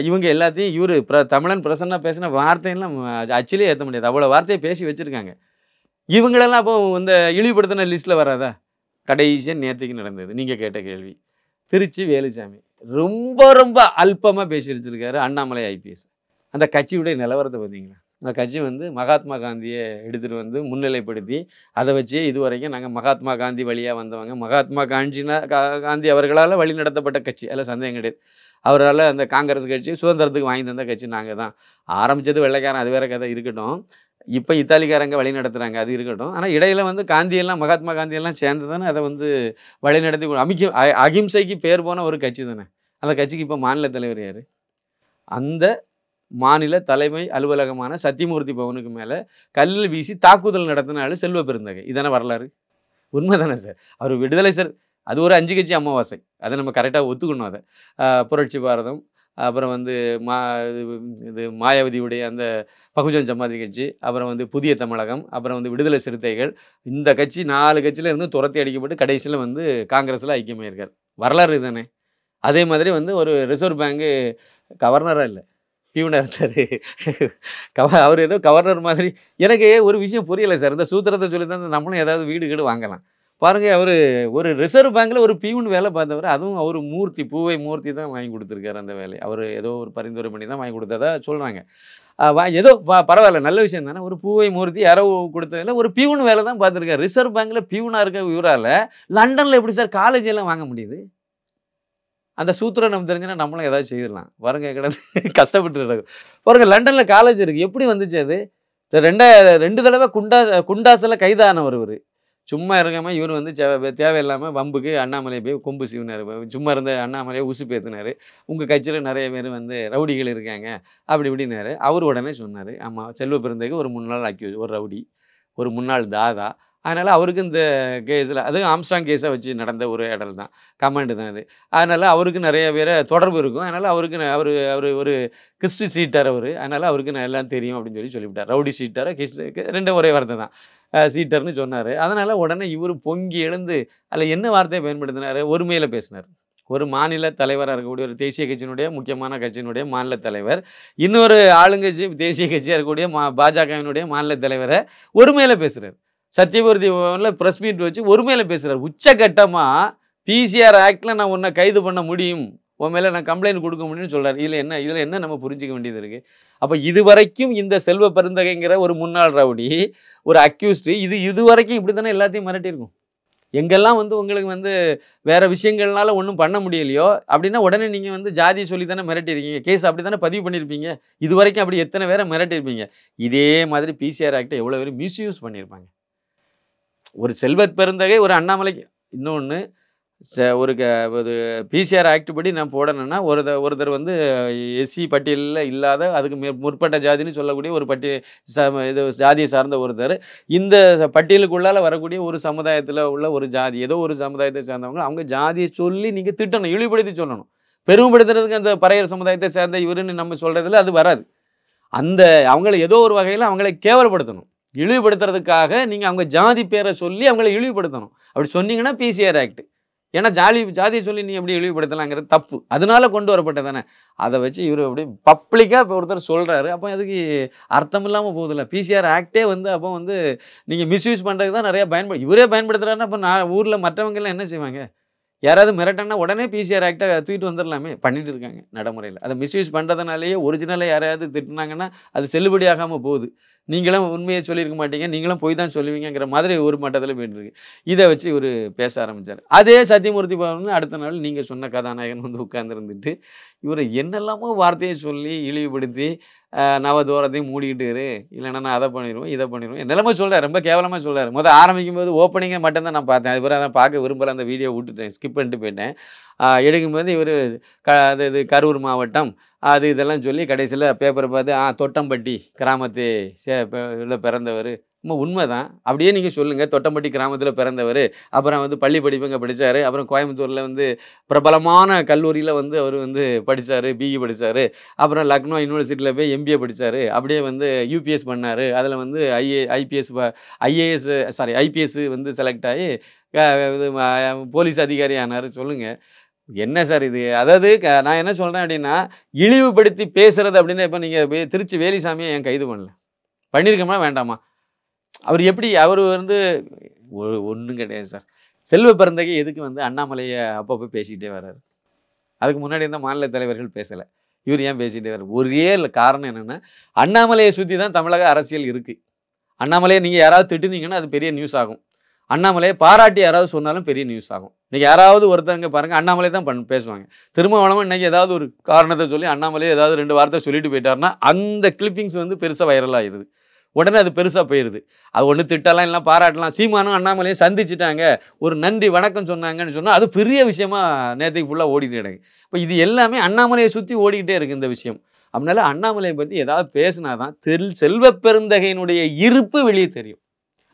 இவங்க எல்லாத்தையும் இவர் தமிழன் பிரசன்னா பேசின வார்த்தையெல்லாம் அச்சிலே ஏற்ற முடியாது. அவ்வளோ வார்த்தையை பேசி வச்சுருக்காங்க. இவங்களெல்லாம் அப்போ இந்த இழிவுபடுத்தின லிஸ்ட்டில் வராதா? கடைசியாக நேற்றுக்கு நடந்தது நீங்கள் கேட்ட கேள்வி. திருச்சி வேலுச்சாமி ரொம்ப ரொம்ப அல்பமாக பேசி வச்சுருக்காரு அண்ணாமலை ஐபிஎஸ். அந்த கட்சியுடைய நிலவரத்தை பார்த்தீங்களா? அந்த கட்சி வந்து மகாத்மா காந்தியை எடுத்துகிட்டு வந்து முன்னிலைப்படுத்தி அதை வச்சே இது வரைக்கும் நாங்கள் மகாத்மா காந்தி வழியாக வந்தவங்க. மகாத்மா காந்தி அவர்களால் வழி நடத்தப்பட்ட கட்சி, அதில் சந்தேகம் கிடையாது. அவரால் அந்த காங்கிரஸ் கட்சி சுதந்திரத்துக்கு வாங்கி தந்த கட்சி நாங்கள் தான். ஆரம்பித்தது வெள்ளைக்காரன், அது வேறு கதை இருக்கட்டும். இப்போ இத்தாலிக்காரங்க வழி நடத்துகிறாங்க, அது இருக்கட்டும். ஆனால் இடையில வந்து காந்தியெல்லாம் மகாத்மா காந்தியெல்லாம் சேர்ந்து தானே அதை வந்து வழி நடத்தி அகிம்சைக்கு பேர் போன ஒரு கட்சி தானே. அந்த கட்சிக்கு இப்போ மாநில தலைவர் யார்? அந்த மாநில தலைமை அலுவலகமான சத்தியமூர்த்தி பவனுக்கு மேலே கல் வீசி தாக்குதல் நடத்தினாலும் செல்வ பெருந்தகை. இதான வரலாறு. உண்மை தானே சார். அவர் விடுதலை சார், அது ஒரு 5 கட்சி அமாவாசை. அதை நம்ம கரெக்டாக ஒத்துக்கணும். அதை புரட்சி பாரதம், அப்புறம் வந்து இது மாயாவதியுடைய அந்த பகுஜன் சமாதி கட்சி, அப்புறம் வந்து புதிய தமிழகம், அப்புறம் வந்து விடுதலை சிறுத்தைகள், இந்த கட்சி 4 கட்சியில் இருந்து துரத்தி அடிக்கப்பட்டு கடைசியில் வந்து காங்கிரஸில் ஐக்கியமாயிருக்கார். வரலாறு தானே. அதே மாதிரி வந்து ஒரு ரிசர்வ் பேங்கு கவர்னராக இல்லை, பியூனாக இருந்தார். அவர் ஏதோ கவர்னர் மாதிரி. எனக்கு ஒரு விஷயம் புரியலை சார். இந்த சூத்திரத்தை சொல்லி தான் நம்மளும் ஏதாவது வீடு வாங்கலாம். பாருங்கள், அவர் ஒரு ரிசர்வ் பேங்க்கில் ஒரு பியூன் வேலை பார்த்தவர். அதுவும் அவர் மூர்த்தி, பூவை மூர்த்தி தான் வாங்கி கொடுத்துருக்காரு அந்த வேலையை. அவர் ஏதோ ஒரு பரிந்துரை பண்ணி தான் வாங்கி கொடுத்ததா சொல்கிறாங்க. ஏதோ பரவாயில்ல, நல்ல விஷயம் தானே. ஒரு பூவை மூர்த்தி யாரோ கொடுத்ததில் ஒரு பியூன் வேலை தான் பார்த்துருக்காரு. ரிசர்வ் பேங்க்கில் பியூனாக இருக்க இவரால் லண்டனில் எப்படி சார் காலேஜ் எல்லாம் வாங்க முடியுது? அந்த சூத்திரம் நம்ம தெரிஞ்சுன்னா நம்மளும் ஏதாவது செய்திடலாம். பாருங்க, கிடந்து கஷ்டப்பட்டு பாருங்க. லண்டனில் காலேஜ் இருக்குது, எப்படி வந்துச்சு அது? 2 தடவை குண்டாசில் கைதானவர் இவர். சும்மா இருக்காமல் இவர் வந்து தேவையில்லாமல் வம்புக்கு அண்ணாமலை போய் கொம்பு சீவினார். சும்மா இருந்த அண்ணாமலையை உசு பேத்தினார். உங்கள் கட்சியில் நிறைய பேர் வந்து ரவுடிகள் இருக்காங்க அப்படி இப்படின்னாரு. அவர் உடனே சொன்னார், ஆமாம், செல்வ பெருந்தகைக்கு ஒரு முன்னாள் ஒரு ரவுடி, ஒரு முன்னாள் தாதா. அதனால் அவருக்கு இந்த கேஸில், அது ஆம்ஸ்ட்ராங் கேஸை வச்சு நடந்த ஒரு இடல் தான், கமாண்டு தான் அது. அதனால் அவருக்கு நிறைய பேரை தொடர்பு இருக்கும். அதனால் அவருக்கு அவர் ஒரு கிறிஸ்டி சீட்டர் அவர். அதனால் அவருக்கு எல்லாம் தெரியும் அப்படின்னு சொல்லிவிட்டார். ரவுடி சீட்டரை கிறிஸ்டி ரெண்டும் ஒரே வார்த்தை தான், சீட்டர்னு சொன்னார். அதனால் உடனே இவர் பொங்கி எழுந்து அதில் என்ன வார்த்தையை பயன்படுத்தினார்? ஒருமையில் பேசினார். ஒரு மாநில தலைவராக இருக்கக்கூடிய ஒரு தேசிய கட்சியினுடைய முக்கியமான கட்சியினுடைய மாநில தலைவர், இன்னொரு ஆளுங்கட்சி தேசிய கட்சியாக இருக்கக்கூடிய பாஜகவினுடைய மாநில தலைவரை ஒருமையில் பேசுகிறார். சத்தியமூர்த்தி பவனில் ப்ரெஸ் மீட் வச்சு ஒருமையில் பேசுகிறார். உச்சகட்டமாக பிசிஆர் ஆக்டில் நான் உன்னை கைது பண்ண முடியும், உன் மேலே நான் கம்ப்ளைண்ட் கொடுக்க முடியும்னு சொல்கிறார். இதில் என்ன நம்ம புரிஞ்சிக்க வேண்டியது இருக்குது? அப்போ இதுவரைக்கும் இந்த செல்வ பெருந்தகைங்கிற ஒரு முன்னாள் ரவுடி, ஒரு அக்யூஸ்டு, இதுவரைக்கும் இப்படி தானே எல்லாத்தையும் மிரட்டியிருக்கும். எங்கெல்லாம் வந்து உங்களுக்கு வந்து வேறு விஷயங்கள்னால ஒன்றும் பண்ண முடியலையோ அப்படின்னா உடனே நீங்கள் வந்து ஜாதி சொல்லி தானே மிரட்டியிருக்கீங்க, கேஸ் அப்படி தானே பதிவு பண்ணியிருப்பீங்க. இது வரைக்கும் அப்படி எத்தனை பேரை மிரட்டியிருப்பீங்க. இதே மாதிரி பிசிஆர் ஆக்டை எவ்வளோ பேர் மிஸ்யூஸ் பண்ணியிருப்பாங்க. ஒரு செல்வ பெருந்தகை, ஒரு அண்ணாமலைக்கு. இன்னொன்று, ஒரு பிசிஆர் ஆக்ட் படி நான் போடணுன்னா ஒருத்தர் வந்து எஸ்சி பட்டியலில் இல்லாத, அதுக்கு முற்பட்ட ஜாதின்னு சொல்லக்கூடிய ஒரு இது ஜாதியை சார்ந்த ஒருத்தர், இந்த பட்டியலுக்குள்ளால் வரக்கூடிய ஒரு சமுதாயத்தில் உள்ள ஒரு ஜாதி, ஏதோ ஒரு சமுதாயத்தை சேர்ந்தவங்க, அவங்க ஜாதியை சொல்லி நீங்கள் திட்டணும், இழிவுபடுத்தி சொல்லணும். பெருமைப்படுத்துறதுக்கு அந்த பறையர் சமுதாயத்தை சேர்ந்த இவருன்னு நம்ம சொல்கிறதுல அது வராது. அந்த அவங்கள ஏதோ ஒரு வகையில் அவங்களை கேவலப்படுத்தணும். இழிவுபடுத்துறதுக்காக நீங்கள் அவங்க ஜாதி பேரை சொல்லி அவங்களை இழிவுபடுத்தணும். அப்படி சொன்னீங்கன்னா பிசிஆர் ஆக்ட். ஏன்னா ஜாதியை சொல்லி நீ எப்படி இழிவுபடுத்தலாங்கிறது தப்பு. அதனால கொண்டு வரப்பட்டதானே. அதை வச்சு இவர் அப்படி பப்ளிக்காக இப்போ ஒருத்தர் சொல்கிறாரு. அப்போ அதுக்கு அர்த்தம் இல்லாமல் போகுதில்ல. பிசிஆர் ஆக்டே வந்து அப்போ வந்து நீங்கள் மிஸ்யூஸ் பண்ணுறதுக்கு தான் நிறையா இவரே பயன்படுத்துகிறாருன்னா அப்போ நான் ஊரில் மற்றவங்கெல்லாம் என்ன செய்வாங்க? யாராவது மிரட்டன்னா உடனே பிசிஆர் ஆக்டை தூக்கிட்டு வந்துடலாமே. பண்ணிட்டு இருக்காங்க நடைமுறையில். அதை மிஸ்யூஸ் பண்ணுறதுனாலேயே ஒரிஜினலாக யாரையாவது திட்டினாங்கன்னா அது செல்லுபடியாகாமல் போகுது. நீங்களும் உண்மையை சொல்லியிருக்க மாட்டீங்க, நீங்களும் போய் தான் சொல்லுவீங்கிற மாதிரி ஒரு மட்டத்தில் போயிட்டுருக்கு. இதை வச்சு இவர் பேச ஆரம்பித்தார். அதே சத்தியமூர்த்தி பவன் அடுத்த நாள் நீங்கள் சொன்ன கதாநாயகன் வந்து உட்கார்ந்துருந்துட்டு இவர் என்னெல்லாமோ வார்த்தையை சொல்லி இழிவுபடுத்தி நவதூரத்தையும் மூடிக்கிட்டு இரு, இல்லைன்னா நான் அதை பண்ணிடுவேன் இதை பண்ணிடுவேன் நிலைமை சொல்கிறார். ரொம்ப கேவலமாக சொல்கிறார். ஆரம்பிக்கும் போது ஓப்பனிங்கை மட்டும்தான் நான் பார்த்தேன். அது பிறகு அதை பார்க்க விரும்பலை. அந்த வீடியோ விட்டுட்டேன், ஸ்கிப் பண்ணிட்டு போயிட்டேன். எடுக்கும்போது இவர் இது கரூர் மாவட்டம் இதெல்லாம் சொல்லி கடைசியில் பேப்பரை பார்த்து தொட்டம்பட்டி கிராமத்து பிறந்தவர். உண்மை தான். அப்படியே நீங்கள் சொல்லுங்கள், தொட்டம்பட்டி கிராமத்தில் பிறந்தவர், அப்புறம் வந்து பள்ளி படிப்பு இங்கே படித்தார், அப்புறம் கோயம்புத்தூரில் வந்து பிரபலமான கல்லூரியில் வந்து அவர் வந்து படித்தார், பிஇ படித்தார், அப்புறம் லக்னோ யூனிவர்சிட்டியில் போய் எம்பிஏ படித்தார், அப்படியே வந்து யூபிஎஸ் பண்ணார், அதில் வந்து ஐபிஎஸ் வந்து செலக்ட் ஆகி போலீஸ் அதிகாரி ஆனார். சொல்லுங்கள், என்ன சார் இது? அதாவது நான் என்ன சொல்கிறேன் அப்படின்னா, இழிவுபடுத்தி பேசுகிறது அப்படின்னா இப்போ நீங்கள் திருச்சி வேலுசாமியை ஏன் கைது பண்ணியிருக்கோமா வேண்டாமா? அவர் எப்படி அவர் வந்து ஒன்றும் கிடையாது சார். செல்வ பெருந்தகை எதுக்கு வந்து அண்ணாமலையை அப்பப்போ பேசிக்கிட்டே வர்றாரு? அதுக்கு முன்னாடி இருந்த மாநில தலைவர்கள் பேசலை, இவர் ஏன் பேசிக்கிட்டே வர்றாரு? ஒரே காரணம் என்னென்னா, அண்ணாமலையை சுற்றி தான் தமிழக அரசியல் இருக்குது. அண்ணாமலையை நீங்கள் யாராவது திட்டுனீங்கன்னா அது பெரிய நியூஸ் ஆகும். அண்ணாமலையை பாராட்டி யாராவது சொன்னாலும் பெரிய நியூஸ் ஆகும். இன்றைக்கி யாராவது ஒருத்தங்க பாருங்கள், அண்ணாமலை தான் பேசுவாங்க. திருமாவளவன் இன்றைக்கி ஏதாவது ஒரு காரணத்தை சொல்லி அண்ணாமலையை ஏதாவது 2 வார்த்தை சொல்லிட்டு போயிட்டாருன்னா அந்த கிளிப்பிங்ஸ் வந்து பெருசாக வைரலாகிடுது. உடனே அது பெருசாக போயிடுது. அது ஒன்று திட்டலாம், இல்லை பாராட்டலாம். சீமானும் அண்ணாமலையும் சந்திச்சுட்டாங்க, ஒரு நன்றி வணக்கம் சொன்னாங்கன்னு சொன்னால் அது பெரிய விஷயமா நேற்றுக்கு ஃபுல்லாக ஓடிட்டு கிடக்கு. இப்போ இது எல்லாமே அண்ணாமலையை சுற்றி ஓடிக்கிட்டே இருக்குது இந்த விஷயம். அதனால அண்ணாமலையை பற்றி ஏதாவது பேசினாதான் செல்வ பெருந்தகையினுடைய இருப்பு வெளியே தெரியும்.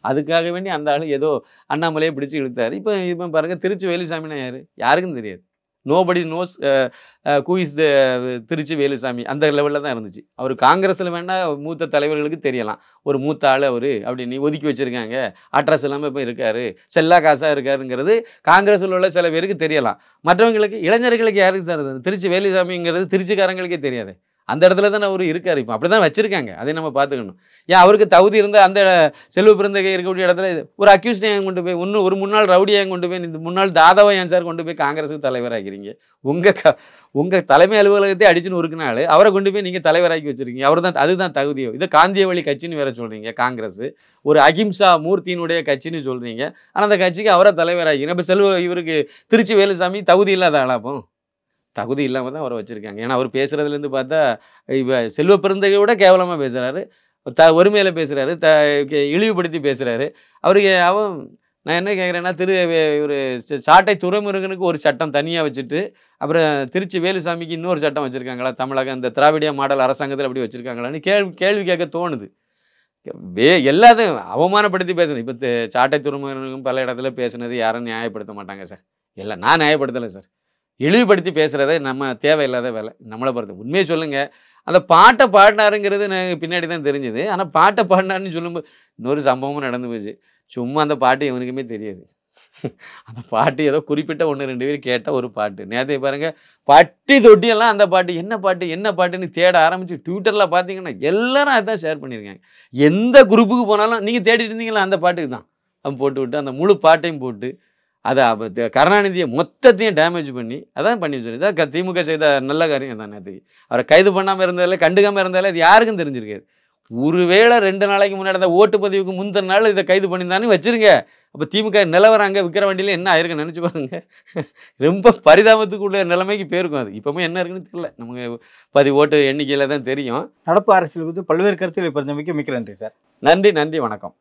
அதுக்காக வேண்டி அந்த ஆள் ஏதோ அண்ணாமலையை பிடிச்சி இழுத்தாரு. இப்போ பாருங்கள், திருச்சி வேலுசாமின்னா யார்? யாருக்கும் தெரியாது. Nobody knows who is the Trichy Velusamy. அந்த லெவலில் தான் இருந்துச்சு. அவர் காங்கிரஸில் வேணால் மூத்த தலைவர்களுக்கு தெரியலாம், ஒரு மூத்த ஆள் அவர் அப்படின்னு ஒதுக்கி வச்சுருக்காங்க, அட்ரஸ் இல்லாமல் இப்போ இருக்கார், செல்லா காசாக இருக்காருங்கிறது காங்கிரஸில் உள்ள சில பேருக்கு தெரியலாம். மற்றவங்களுக்கு, இளைஞர்களுக்கு யாருக்கு சார் திருச்சி வேலுசாமிங்கிறது திருச்சிக்காரங்களுக்கே தெரியாது. அந்த இடத்துல தான் அவர் இருக்கார். இப்போ அப்படி தான் வச்சுருக்காங்க. அதை நம்ம பார்த்துக்கணும். ஏன் அவருக்கு தகுதி இருந்தால் அந்த செல்வ பிறந்தகை இருக்கக்கூடிய இடத்துல ஒரு அக்யூஸ்டை ஏன் கொண்டு போய், ஒரு முன்னாள் ரவுடியை ஏன் கொண்டு போய், இந்த முன்னாள் தாதாவை ஏன் சார் கொண்டு போய் காங்கிரஸுக்கு தலைவராகிறீங்க? உங்கள் தலைமை அலுவலகத்தை அடிச்சுன்னு ஒருக்கினாள் அவரை கொண்டு போய் நீங்கள் தலைவராக்கி வச்சுருக்கீங்க. அவர் தான், அதுதான் தகுதியோ? இதை காந்திய வழி கட்சின்னு வேற சொல்கிறீங்க. காங்கிரஸ் ஒரு அகிம்சா மூர்த்தியினுடைய கட்சின்னு சொல்கிறீங்க. ஆனால் அந்த கட்சிக்கு அவரை தலைவராகிறீங்க. இப்போ இவருக்கு திருச்சி வேலுசாமி தகுதி இல்லாத ஆளாப்போ? தகுதி இல்லாமல் தான் அவரை வச்சுருக்காங்க. ஏன்னா அவர் பேசுகிறதுலேருந்து பார்த்தா இப்போ செல்வ பெருந்தகையை விட கேவலமாக பேசுகிறாரு, ஒருமையில் பேசுகிறாரு, இழிவுபடுத்தி பேசுகிறாரு. அவருக்கு நான் என்ன கேட்குறேன்னா, ஒரு சாட்டை துறைமுருகனுக்கு ஒரு சட்டம் தனியாக வச்சுட்டு, அப்புறம் திருச்சி வேலுசாமிக்கு இன்னொரு சட்டம் வச்சுருக்காங்களா? தமிழக அந்த திராவிடிய மாடல் அரசாங்கத்தில் அப்படி வச்சுருக்காங்களான்னு கேள்வி கேட்க தோணுது. எல்லாத்தையும் அவமானப்படுத்தி பேசுகிறேன். இப்போ சாட்டை துறைமுருகனுக்கும் பல இடத்துல பேசுனது யாரும் நியாயப்படுத்த மாட்டாங்க சார். நான் நியாயப்படுத்தலை சார். இழிவுபடுத்தி பேசுகிறதே நம்ம தேவையில்லாத வேலை. நம்மளை பொறுத்த உண்மையை சொல்லுங்கள். அந்த பாட்டை பாடினாருங்கிறது எனக்கு பின்னாடி தான் தெரிஞ்சுது. ஆனால் பாட்டை பாடினாருன்னு சொல்லும்போது இன்னொரு சம்பவமும் நடந்து போச்சு. சும்மா அந்த பாட்டு இவனுக்குமே தெரியாது. அந்த பாட்டு ஏதோ குறிப்பிட்ட 1-2 பேர் கேட்ட ஒரு பாட்டு. நேற்று பாருங்கள், பட்டி தொட்டியெல்லாம் அந்த பாட்டு என்ன பாட்டுன்னு தேட ஆரம்பித்து ட்விட்டரில் பார்த்தீங்கன்னா எல்லாரும் அதுதான் ஷேர் பண்ணியிருக்காங்க. எந்த குரூப்புக்கு போனாலும் நீங்கள் தேடிட்டு இருந்தீங்களா அந்த பாட்டுக்கு தான் அவன் போட்டு விட்டு அந்த முழு பாட்டையும் போட்டு அதை கருணாநிதியை மொத்தத்தையும் டேமேஜ் பண்ணி அதான் பண்ணி வச்சு. இதான் திமுக செய்த நல்ல காரியம் தான். நேற்றுக்கு அவரை கைது பண்ணாமல் இருந்தாலே, கண்டுக்காமல் இருந்தாலே அது யாருக்கும் தெரிஞ்சிருக்காது. ஒருவேளை 2 நாளைக்கு முன்னாடி அந்த ஓட்டுப்பதிவுக்கு முந்தின நாள் இதை கைது பண்ணியிருந்தானே வச்சுருங்க. அப்போ திமுக நிலவராங்க விற்கிற வண்டியில் என்ன ஆயிருக்குன்னு நினச்சி பாருங்க. ரொம்ப பரிதாபத்துக்குள்ள நிலைமைக்கு போயிருக்கும். அது இப்போவும் என்ன இருக்குன்னு தெரியல. நமக்கு ஓட்டு எண்ணிக்கையில் தான் தெரியும். நடப்பு அரசியல் குறித்து பல்வேறு கருத்துக்களை பரிந்துரைக்க மிக்க நன்றி சார். நன்றி, வணக்கம்.